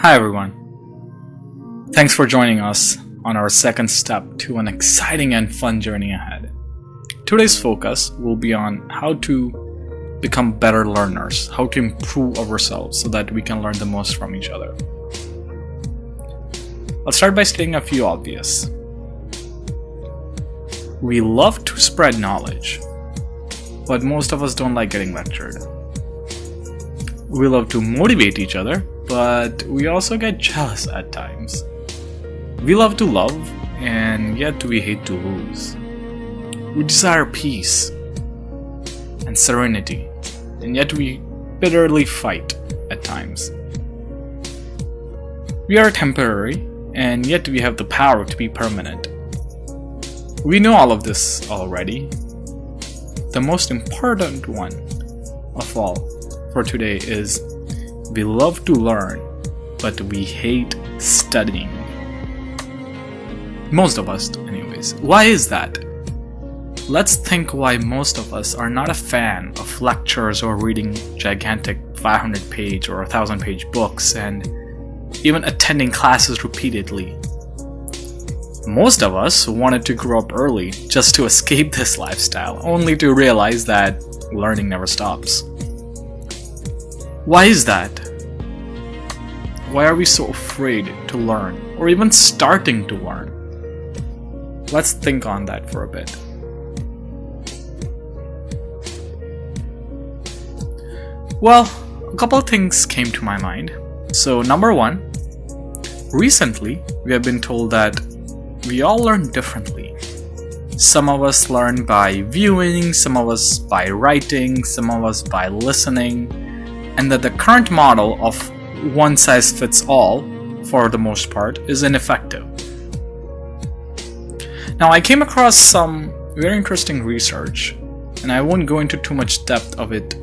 Hi everyone. Thanks for joining us on our second step to an exciting and fun journey ahead. Today's focus will be on how to become better learners, how to improve ourselves so that we can learn the most from each other. I'll start by stating a few obvious. We love to spread knowledge, but most of us don't like getting lectured. We love to motivate each other, but we also get jealous at times. We love to love, and yet we hate to lose. We desire peace and serenity, and yet we bitterly fight at times. We are temporary, and yet we have the power to be permanent. We know all of this already. The most important one of all for today is we love to learn, but we hate studying. Most of us, anyways. Why is that? Let's think why most of us are not a fan of lectures or reading gigantic 500-page or 1,000-page books and even attending classes repeatedly. Most of us wanted to grow up early just to escape this lifestyle, only to realize that learning never stops. Why is that? Why are we so afraid to learn, or even starting to learn? Let's think on that for a bit. Well, a couple of things came to my mind. So, number one, recently we have been told that we all learn differently. Some of us learn by viewing, some of us by writing, some of us by listening, and that the current model of one size fits all, for the most part, is ineffective. Now, I came across some very interesting research, and I won't go into too much depth of it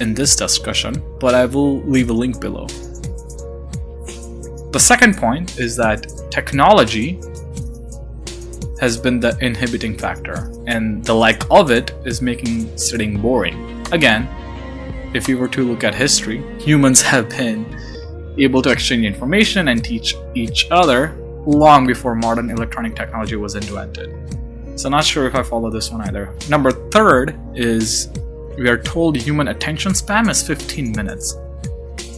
in this discussion, but I will leave a link below. The second point is that technology has been the inhibiting factor, and the lack of it is making studying boring. Again, if you were to look at history, humans have been able to exchange information and teach each other long before modern electronic technology was invented. So not sure if I follow this one either. Number third is we are told human attention span is 15 minutes,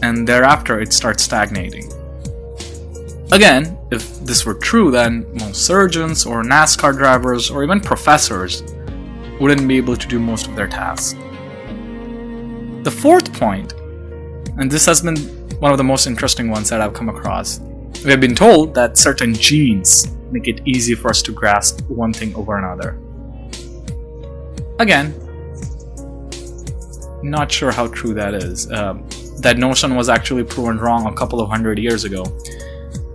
and thereafter it starts stagnating. Again, if this were true, then most surgeons or NASCAR drivers or even professors wouldn't be able to do most of their tasks. The fourth point, and this has been one of the most interesting ones that I've come across, we have been told that certain genes make it easy for us to grasp one thing over another. Again, not sure how true that is. That notion was actually proven wrong a couple of 100 years ago.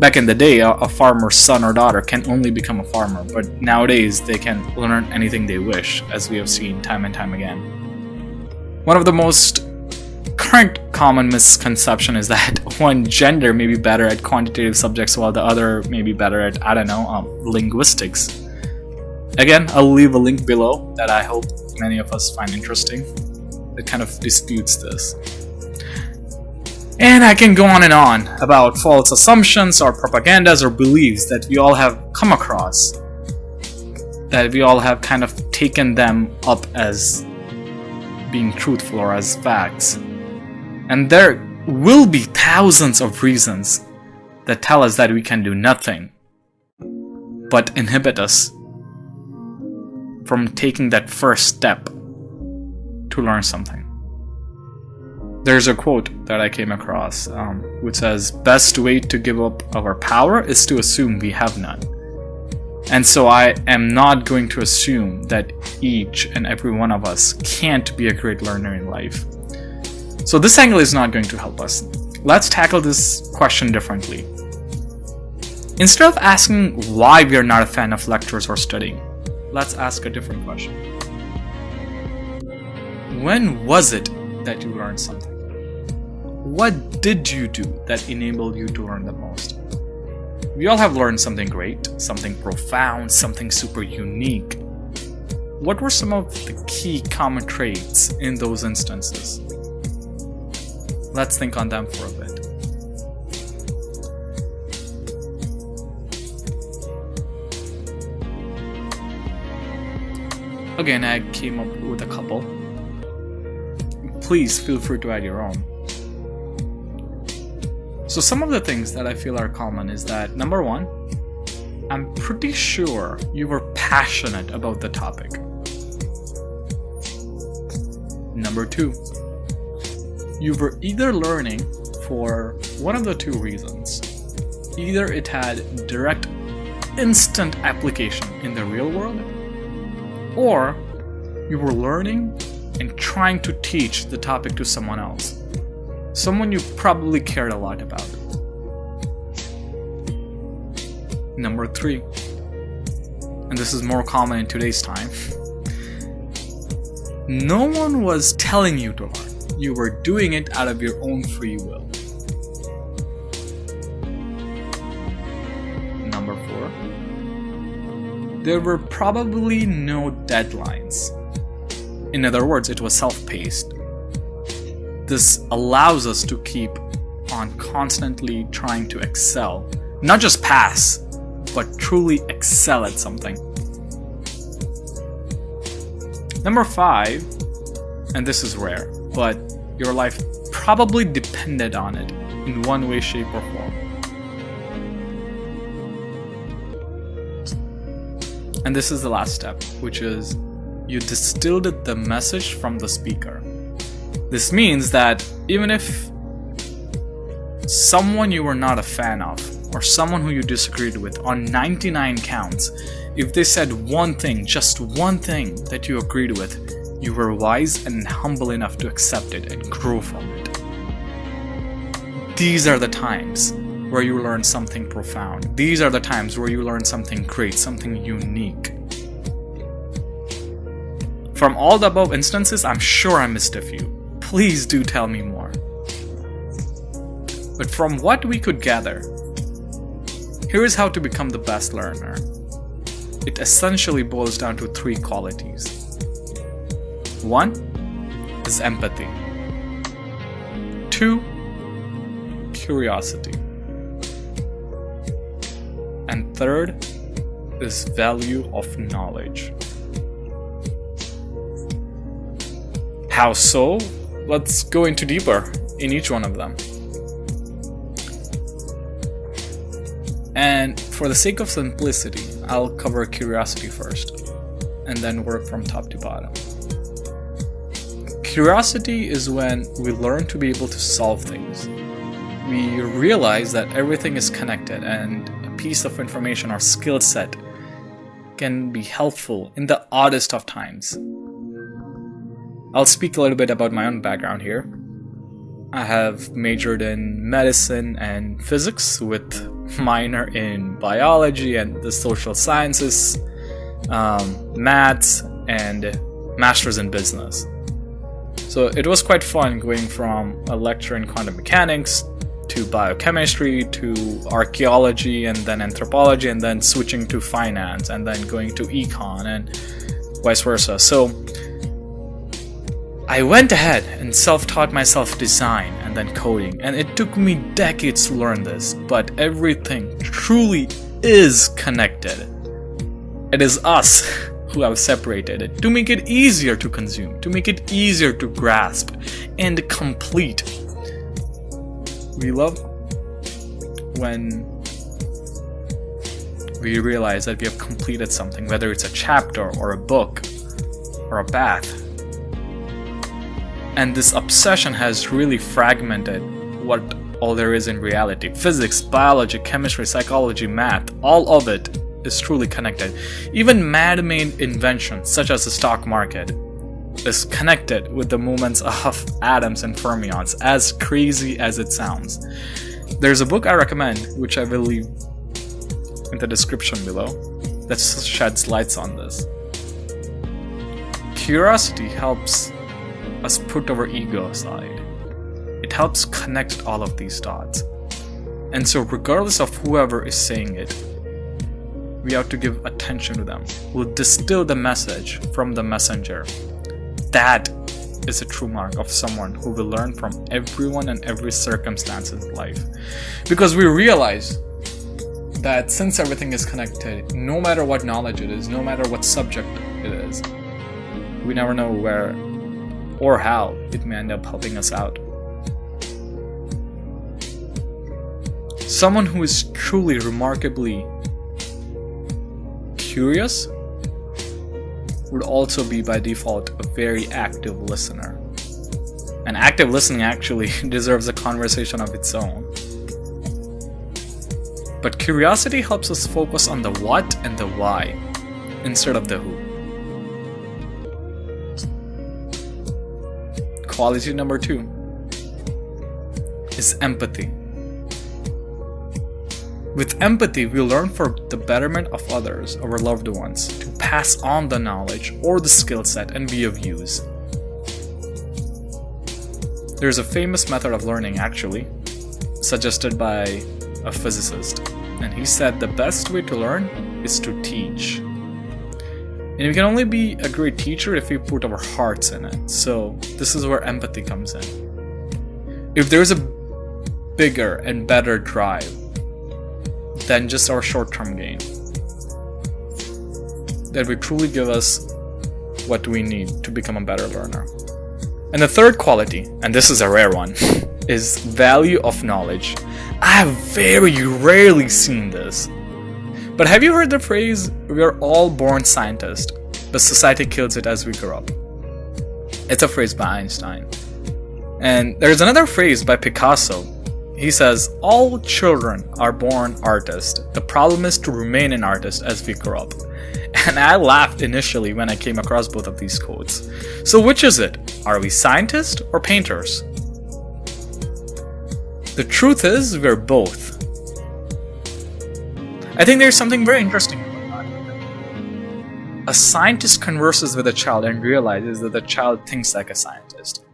Back in the day, a farmer's son or daughter can only become a farmer, but nowadays they can learn anything they wish, as we have seen time and time again. One of the most current common misconception is that one gender may be better at quantitative subjects while the other may be better at, linguistics. Again, I'll leave a link below that I hope many of us find interesting. It kind of disputes this. And I can go on and on about false assumptions or propagandas or beliefs that we all have come across, that we all have kind of taken them up as being truthful or as facts. And there will be thousands of reasons that tell us that we can do nothing but inhibit us from taking that first step to learn something. There's a quote that I came across which says, "Best way to give up our power is to assume we have none." And so I am not going to assume that each and every one of us can't be a great learner in life. So this angle is not going to help us. Let's tackle this question differently. Instead of asking why we are not a fan of lectures or studying, let's ask a different question. When was it that you learned something? What did you do that enabled you to learn the most? We all have learned something great, something profound, something super unique. What were some of the key common traits in those instances? Let's think on them for a bit. Again, I came up with a couple. Please feel free to add your own. So some of the things that I feel are common is that, number one, I'm pretty sure you were passionate about the topic. Number two, you were either learning for one of the two reasons. Either it had direct, instant application in the real world, or you were learning and trying to teach the topic to someone else. Someone you probably cared a lot about. Number three, and this is more common in today's time, no one was telling you to learn. You were doing it out of your own free will. Number four, there were probably no deadlines. In other words, it was self-paced. This allows us to keep on constantly trying to excel. Not just pass, but truly excel at something. Number five, and this is rare, but your life probably depended on it in one way, shape, or form. And this is the last step, which is you distilled the message from the speaker. This means that even if someone you were not a fan of, or someone who you disagreed with on 99 counts, if they said one thing, just one thing that you agreed with, you were wise and humble enough to accept it and grow from it. These are the times where you learn something profound. These are the times where you learn something great, something unique. From all the above instances, I'm sure I missed a few. Please do tell me more. But from what we could gather, here is how to become the best learner. It essentially boils down to three qualities. One is empathy. Two, curiosity. And third is value of knowledge. How so? Let's go into deeper in each one of them. And for the sake of simplicity, I'll cover curiosity first, and then work from top to bottom. Curiosity is when we learn to be able to solve things. We realize that everything is connected, and a piece of information or skill set can be helpful in the oddest of times. I'll speak a little bit about my own background here. I have majored in medicine and physics with minor in biology and the social sciences, maths, and masters in business. So it was quite fun going from a lecture in quantum mechanics to biochemistry to archaeology and then anthropology and then switching to finance and then going to econ and vice versa. So I went ahead and self-taught myself design and then coding, and it took me decades to learn this, but everything truly is connected. It is us who have separated it to make it easier to consume, to make it easier to grasp and complete. We love when we realize that we have completed something, whether it's a chapter or a book or a bath. And this obsession has really fragmented what all there is in reality. Physics, biology, chemistry, psychology, math, all of it is truly connected. Even man-made inventions such as the stock market is connected with the movements of atoms and fermions, as crazy as it sounds. There's a book I recommend, which I will leave in the description below, that sheds lights on this. Curiosity helps us put our ego aside. It helps connect all of these dots. And so regardless of whoever is saying it, we have to give attention to them. We'll distill the message from the messenger. That is a true mark of someone who will learn from everyone and every circumstance in life. Because we realize that since everything is connected, no matter what knowledge it is, no matter what subject it is, We never know where or how it may end up helping us out. Someone who is truly remarkably curious would also be by default a very active listener. And active listening actually deserves a conversation of its own. But curiosity helps us focus on the what and the why instead of the who. Quality number 2 is empathy. With empathy, we learn for the betterment of others, our loved ones, to pass on the knowledge or the skill set and be of use. There's a famous method of learning, actually, suggested by a physicist, and he said the best way to learn is to teach. And we can only be a great teacher if we put our hearts in it. So this is where empathy comes in. If there's a bigger and better drive than just our short-term gain, that will truly give us what we need to become a better learner. And the third quality, and this is a rare one, is value of knowledge. I have very rarely seen this. But have you heard the phrase, we are all born scientists, but society kills it as we grow up? It's a phrase by Einstein. And there's another phrase by Picasso. He says, all children are born artists. The problem is to remain an artist as we grow up. And I laughed initially when I came across both of these quotes. So which is it? Are we scientists or painters? The truth is, we're both. I think there's something very interesting about that. A scientist converses with a child and realizes that the child thinks like a scientist.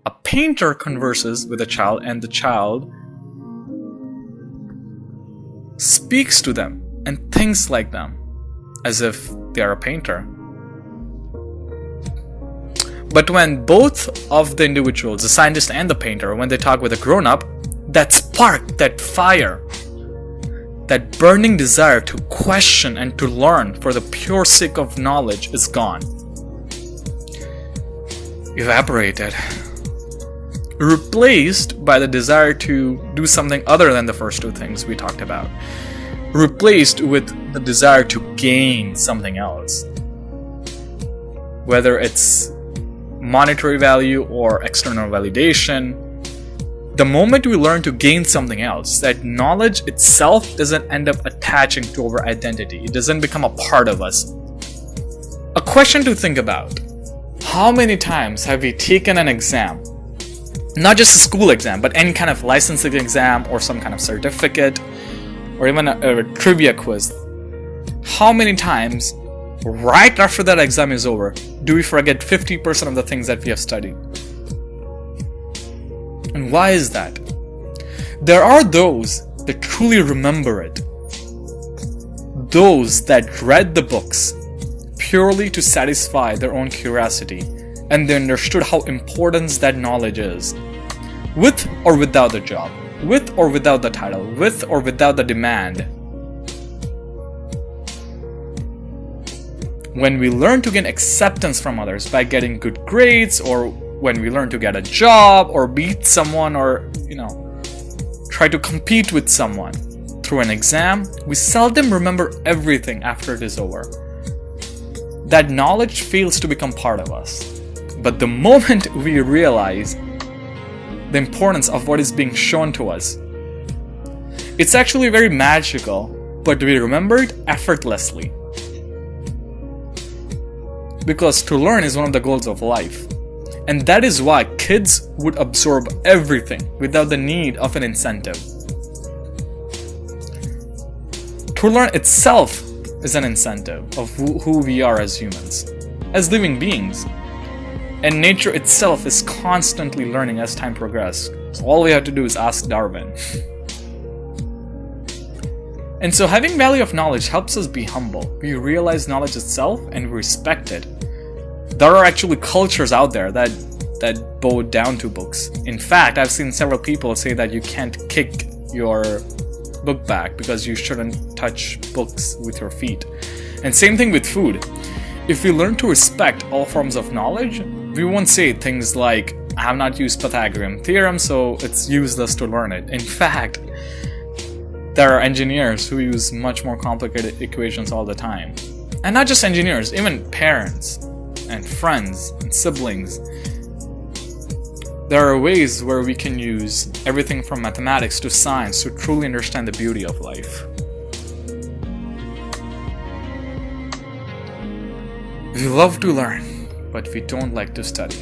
A painter converses with a child and the child speaks to them and thinks like them, as if they are a painter. But when both of the individuals, the scientist and the painter, when they talk with a grown-up, that spark, that fire, that burning desire to question and to learn for the pure sake of knowledge is gone. Evaporated. Replaced by the desire to do something other than the first two things we talked about. Replaced with the desire to gain something else. Whether it's monetary value or external validation. The moment we learn to gain something else, that knowledge itself doesn't end up attaching to our identity. It doesn't become a part of us. A question to think about. How many times have we taken an exam? Not just a school exam, but any kind of licensing exam or some kind of certificate or even a trivia quiz. How many times, right after that exam is over, do we forget 50% of the things that we have studied? And why is that? There are those that truly remember it. Those that read the books purely to satisfy their own curiosity, and they understood how important that knowledge is. With or without the job, with or without the title, with or without the demand. When we learn to gain acceptance from others by getting good grades, or when we learn to get a job or beat someone or, try to compete with someone through an exam, we seldom remember everything after it is over. That knowledge fails to become part of us. But the moment we realize the importance of what is being shown to us, it's actually very magical, but we remember it effortlessly. Because to learn is one of the goals of life. And that is why kids would absorb everything without the need of an incentive. To learn itself is an incentive of who we are as humans, as living beings. And nature itself is constantly learning as time progresses. So all we have to do is ask Darwin. And so having value of knowledge helps us be humble. We realize knowledge itself and we respect it. There are actually cultures out there that bow down to books. In fact, I've seen several people say that you can't kick your book bag because you shouldn't touch books with your feet. And same thing with food. If we learn to respect all forms of knowledge, we won't say things like, I have not used Pythagorean theorem, so it's useless to learn it. In fact, there are engineers who use much more complicated equations all the time. And not just engineers, even parents and friends and siblings. There are ways where we can use everything from mathematics to science to truly understand the beauty of life. We love to learn, but we don't like to study.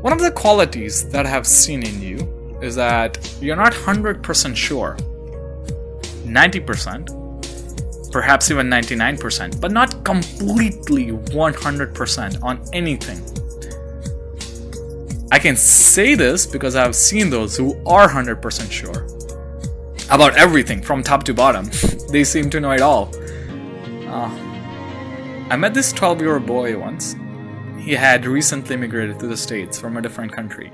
One of the qualities that I have seen in you is that you're not 100% sure. 90%, perhaps even 99%, but not completely 100% on anything. I can say this because I have seen those who are 100% sure about everything from top to bottom. They seem to know it all. I met this 12-year-old boy once. He had recently immigrated to the States from a different country.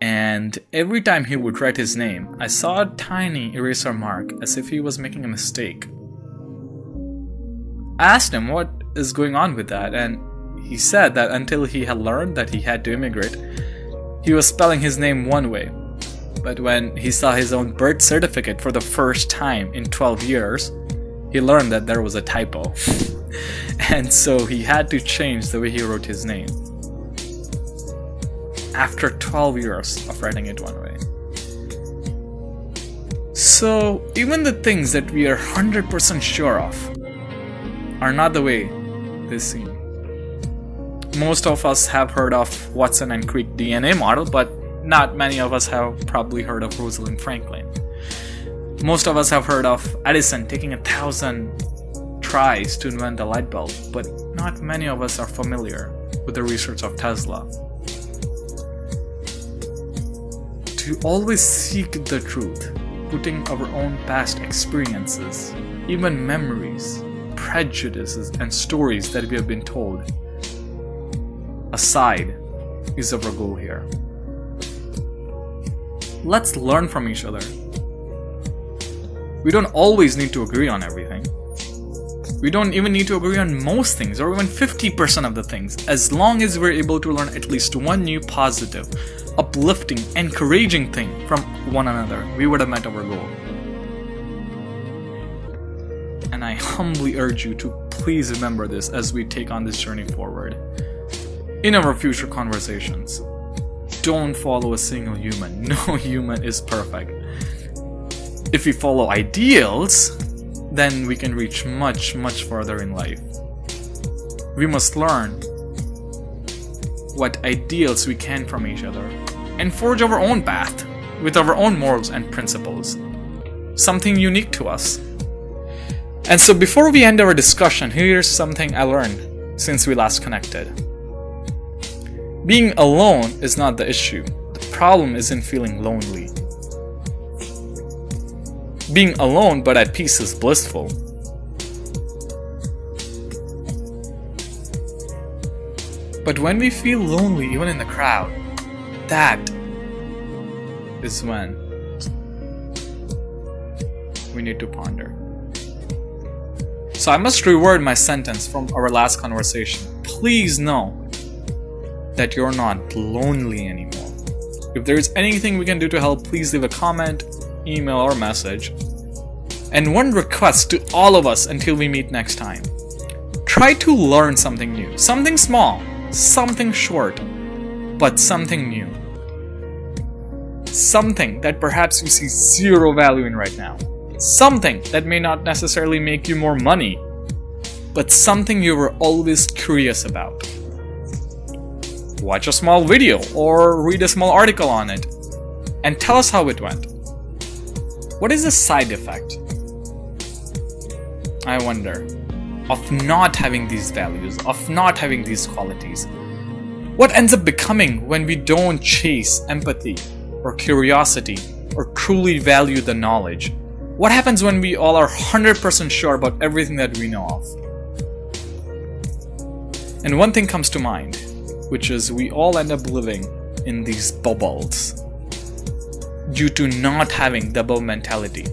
And every time he would write his name, I saw a tiny eraser mark as if he was making a mistake. I asked him what is going on with that, and he said that until he had learned that he had to immigrate, he was spelling his name one way. But when he saw his own birth certificate for the first time in 12 years, he learned that there was a typo. And so he had to change the way he wrote his name. After 12 years of writing it one way. So even the things that we are 100% sure of are not the way they seem. Most of us have heard of Watson and Crick DNA model, but not many of us have probably heard of Rosalind Franklin. Most of us have heard of Edison taking 1,000 tries to invent the light bulb, but not many of us are familiar with the research of Tesla. To always seek the truth, putting our own past experiences, even memories, prejudices, and stories that we have been told aside is our goal here. Let's learn from each other. We don't always need to agree on everything. We don't even need to agree on most things, or even 50% of the things, as long as we're able to learn at least one new positive, uplifting, encouraging thing from one another. We would have met our goal. And I humbly urge you to please remember this as we take on this journey forward. In our future conversations, don't follow a single human. No human is perfect. If we follow ideals, then we can reach much, much further in life. We must learn what ideals we can from each other and forge our own path with our own morals and principles. Something unique to us. And so before we end our discussion, here's something I learned since we last connected. Being alone is not the issue. The problem is in feeling lonely. Being alone but at peace is blissful. But when we feel lonely even in the crowd, that is when we need to ponder. So I must reword my sentence from our last conversation. Please know that you're not lonely anymore. If there is anything we can do to help, please leave a comment, email, or message. And one request to all of us until we meet next time. Try to learn something new. Something small, something short, but something new. Something that perhaps you see zero value in right now. Something that may not necessarily make you more money, but something you were always curious about. Watch a small video or read a small article on it and tell us how it went. What is the side effect, I wonder, of not having these values, of not having these qualities? What ends up becoming when we don't chase empathy or curiosity or truly value the knowledge? What happens when we all are 100% sure about everything that we know of? And one thing comes to mind, which is we all end up living in these bubbles due to not having the above mentality.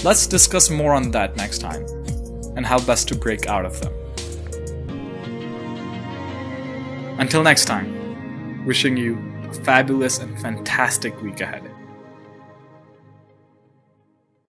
Let's discuss more on that next time, and how best to break out of them. Until next time, wishing you a fabulous and fantastic week ahead.